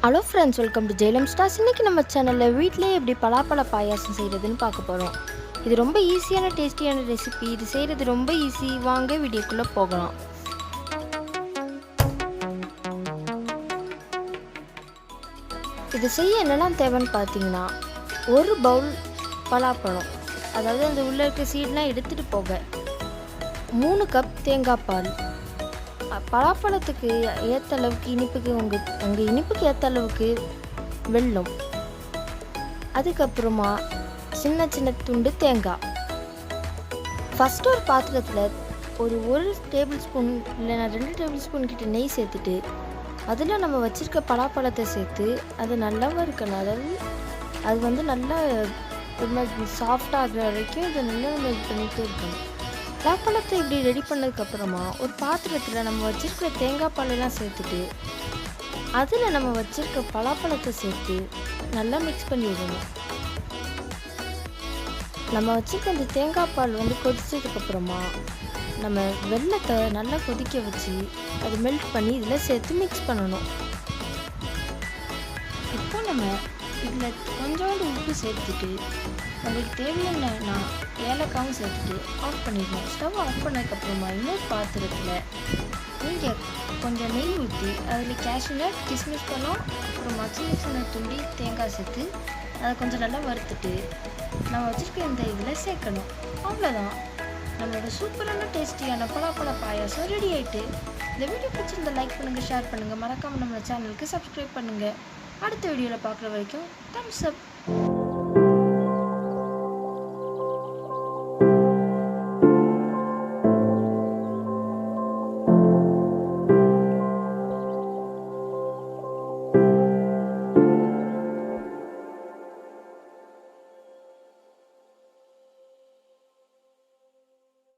Hello friends, welcome to JLM-Starz. இன்றைக்கி நம்ம சேனலில் வீட்டிலே எப்படி பலாப்பழ பாயாசம் செய்கிறதுன்னு பார்க்க போகிறோம். இது ரொம்ப ஈஸியான டேஸ்டியான ரெசிபி. இது செய்கிறது ரொம்ப ஈஸி. வாங்க வீடியோக்குள்ளே போகலாம். இது செய்ய என்னெல்லாம் தேவைன்னு பார்த்தீங்கன்னா, ஒரு பவுல் பலாப்பழம், அதாவது அந்த உள்ளே இருக்க சீடெலாம் எடுத்துகிட்டு போக 3 கப் தேங்காய் பால், பலாப்பழத்துக்கு ஏற்ற அளவுக்கு இனிப்புக்கு உங்கள் இனிப்புக்கு ஏற்ற அளவுக்கு வெல்லம், அதுக்கப்புறமா சின்ன சின்ன துண்டு தேங்காய். ஃபஸ்ட்டு ஒரு பாத்திரத்தில் ஒரு டேபிள் ஸ்பூன் இல்லைன்னா 2 டேபிள் ஸ்பூன் கிட்ட நெய் சேர்த்துட்டு அதில் நம்ம வச்சுருக்க பலாப்பழத்தை சேர்த்து அது நல்லா வறுக்கணும். அதாவது அது நல்லா ஒரு மாதிரி சாஃப்டாகிற வரைக்கும் இதை நல்லா நம்ம இது பண்ணிகிட்டே இருக்கணும். பலாப்பழத்தை இப்படி ரெடி பண்ணதுக்கப்புறமா ஒரு பாத்திரத்தில் நம்ம வச்சுருக்கிற தேங்காய் பாலெல்லாம் சேர்த்துட்டு அதில் நம்ம வச்சுருக்க பலாப்பழத்தை சேர்த்து நல்லா மிக்ஸ் பண்ணி விடணும். நம்ம வச்சுருக்க அந்த தேங்காய் பால் கொதிச்சதுக்கப்புறமா நம்ம வெல்லத்தை நல்லா கொதிக்க வச்சு அது மெல்ட் பண்ணி இதில் சேர்த்து மிக்ஸ் பண்ணணும். இப்போ நம்ம இதில் கொஞ்சோண்டு உப்பு சேர்த்துட்டு நம்மளுக்கு தேவையான ஏலக்காவும் சேர்த்துட்டு ஆஃப் பண்ணிடணும். ஸ்டவ் ஆஃப் பண்ணதுக்கப்புறமா இன்னொரு பாத்திரத்தில் நீங்கள் கொஞ்சம் நெய் ஊற்றி அதில் கேஷ்யூநட், கிஸ்மிஸ் பழம், அப்புறமா சின்ன சின்ன துண்டி தேங்காய் சேர்த்து அதை கொஞ்சம் நல்லா வறுத்துட்டு நம்ம வச்சுருக்க இந்த இதில் சேர்க்கணும். அவ்வளோதான், நம்மளோட சூப்பரான டேஸ்டியான பலாப்பழ பாயாசம் ரெடி ஆகிட்டு. இந்த வீடியோ பிடிச்சிருந்தால் லைக் பண்ணுங்கள், ஷேர் பண்ணுங்கள், மறக்காமல் நம்ம சேனலுக்கு சப்ஸ்கிரைப் பண்ணுங்கள். அடுத்த வீடியோவில் பார்க்குற வரைக்கும் தம்ஸ் அப்.